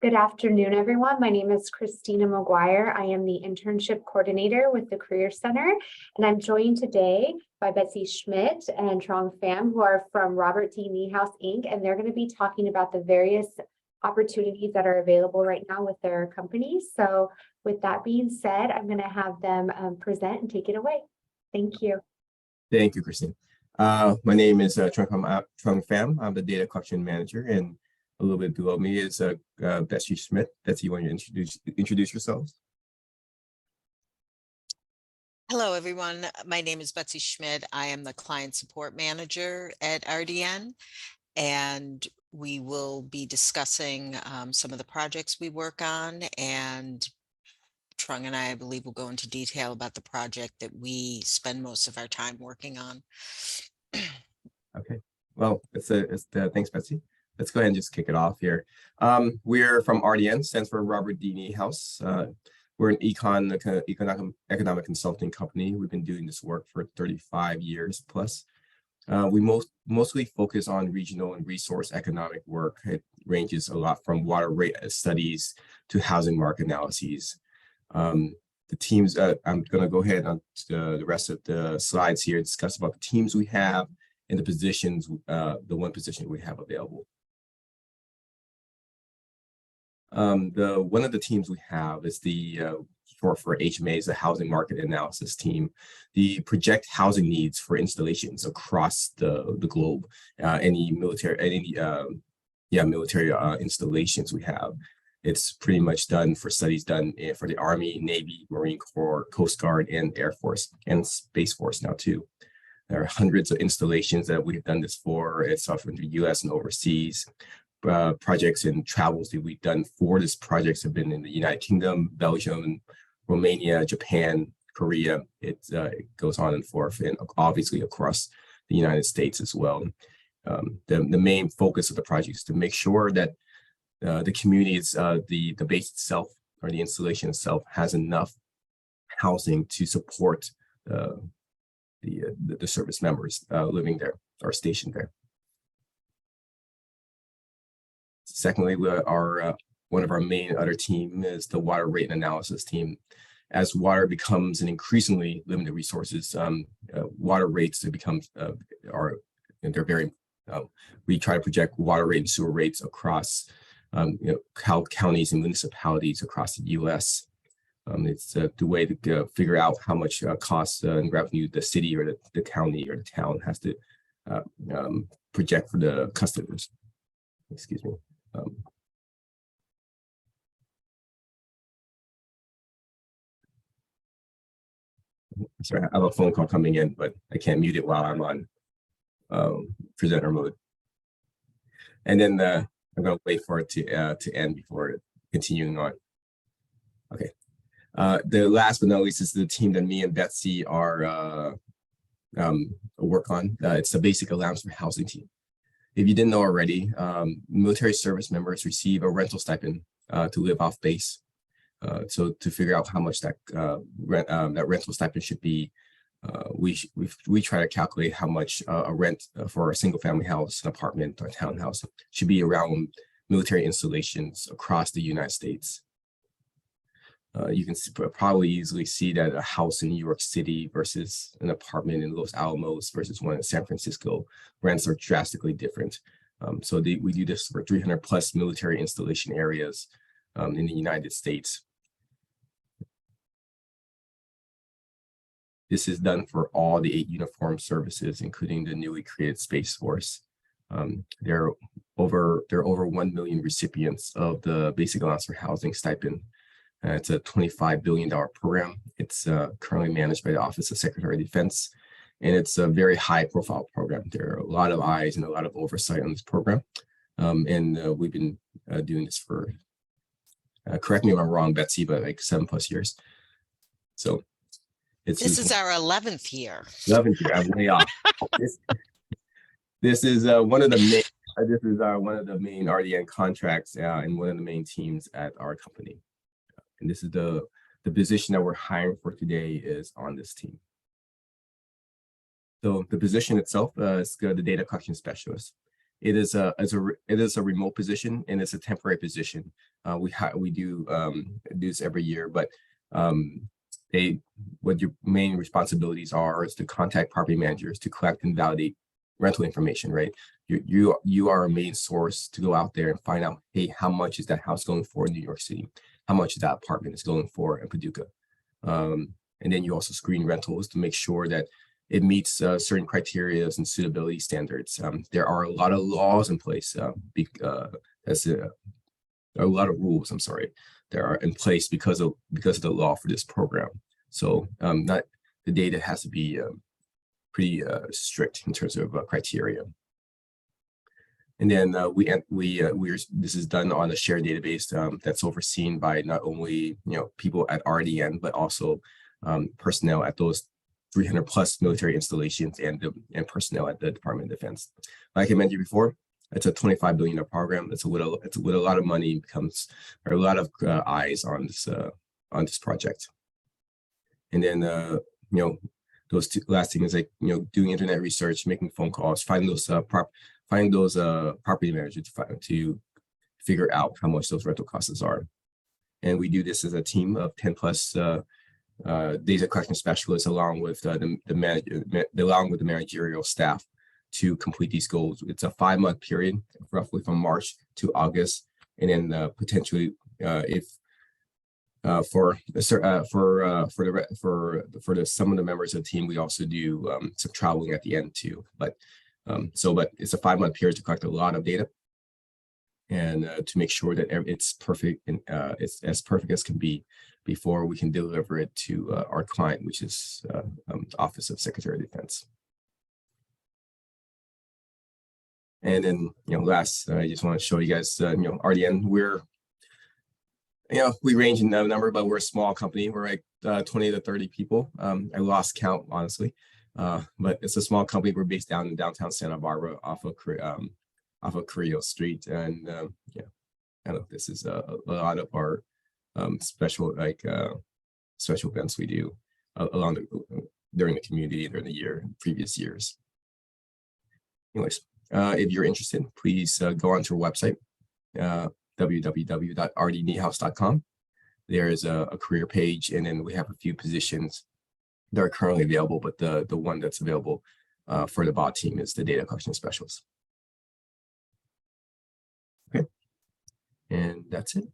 Good afternoon, everyone. My name is Christina McGuire. I am the internship coordinator with the Career Center, and I'm joined today by Betsy Schmidt and Trong Pham, who are from Robert D. Niehaus, Inc., and they're going to be talking about the various opportunities that are available right now with their companies. So with that being said, I'm going to have them present and take it away. Thank you. Thank you, Christine. My name is Trong Pham. I'm the data collection manager, and a little bit below me is Betsy Schmidt. Betsy, you want to introduce yourselves? Hello, everyone. My name is Betsy Schmidt. I am the client support manager at RDN, and we will be discussing some of the projects we work on, and Trung and I believe will go into detail about the project that we spend most of our time working on. Okay, well, thanks, Betsy. Let's go ahead and just kick it off here. We're from RDN, stands for Robert D. Niehaus. We're an economic consulting company. We've been doing this work for 35 years plus. We mostly focus on regional and resource economic work. It ranges a lot from water rate studies to housing market analyses. The teams, I'm going to go ahead on to the rest of the slides here, discuss about the teams we have and the positions, the one position we have available. One of the teams we have is the for HMA is the housing market analysis team. The project housing needs for installations across the globe. Any military installations we have. It's pretty much done for studies done for the Army, Navy, Marine Corps, Coast Guard, and Air Force, and Space Force now too. There are hundreds of installations that we've done this for. It's often the U.S. and overseas. Projects and travels that we've done for this projects have been in the United Kingdom, Belgium, Romania, Japan, Korea. It goes on and forth, and obviously across the United States as well. The main focus of the project is to make sure that the community, the base itself or the installation itself has enough housing to support the service members living there or stationed there. Secondly, one of our main other team is the water rate analysis team. As water becomes an increasingly limited resources, water rates they're very. We try to project water rate and sewer rates across counties and municipalities across the U.S. It's the way to figure out how much cost and revenue the city or the county or the town has to project for the customers. Excuse me. Sorry, I have a phone call coming in, but I can't mute it while I'm on presenter mode. And then I'm going to wait for it to end before continuing on. Okay. The last but not least is the team that me and Betsy are work on. It's the basic allowance for housing team. If you didn't know already, military service members receive a rental stipend to live off base. So to figure out how much that rental stipend should be, we try to calculate how much a rent for a single family house, an apartment, or townhouse should be around military installations across the United States. You can probably easily see that a house in New York City versus an apartment in Los Alamos versus one in San Francisco, rents are drastically different. So we do this for 300 plus military installation areas in the United States. This is done for all the 8 uniformed services, including the newly created Space Force. There are over 1 million recipients of the basic allowance for housing stipend. It's a $25 billion program. It's currently managed by the Office of Secretary of Defense, and it's a very high-profile program. There are a lot of eyes and a lot of oversight on this program, and we've been doing this for, correct me if I'm wrong, Betsy, but like 7+ years. So this is our 11th year. 11th year. I'm way off. This is one of the main. This is one of the main RDN contracts and one of the main teams at our company. And this is the position that we're hiring for today is on this team. So the position itself is the data collection specialist. it is a remote position, and it's a temporary position. We do this every year, but what your main responsibilities are is to contact property managers to collect and validate rental information, right? You are a main source to go out there and find out, hey, how much is that house going for in New York City? How much is that apartment is going for in Paducah? And then you also screen rentals to make sure that it meets certain criteria and suitability standards. There are a lot of laws in place. A lot of rules, I'm sorry, that are in place because of the law for this program. So not the data has to be pretty strict in terms of criteria. And then this is done on a shared database that's overseen by not only people at RDN, but also personnel at those 300 plus military installations and personnel at the Department of Defense. Like I mentioned before, it's a $25 billion program. It's with a lot of money, becomes a lot of eyes on this project. And then those two last things, like doing internet research, making phone calls, finding those property managers to figure out how much those rental costs are. And we do this as a team of 10 plus data collection specialists, along with the managerial staff, to complete these goals. It's a 5-month period, roughly from March to August, and then potentially, if for some of the members of the team, we also do some traveling at the end too. But it's a 5-month period to collect a lot of data, and to make sure that it's perfect and it's as perfect as can be before we can deliver it to our client, which is the Office of Secretary of Defense. And then, last, I just want to show you guys, RDN, we range in number, but we're a small company. We're like 20 to 30 people. I lost count, honestly, but it's a small company. We're based down in downtown Santa Barbara off of Carrillo Street. And I don't know, this is a lot of our special events we do during the community during the year, previous years. Anyways. If you're interested, please go onto our website, www.rdniehaus.com. There is a career page, and then we have a few positions that are currently available, but the one that's available for the bot team is the data collection specialist. Okay, and that's it.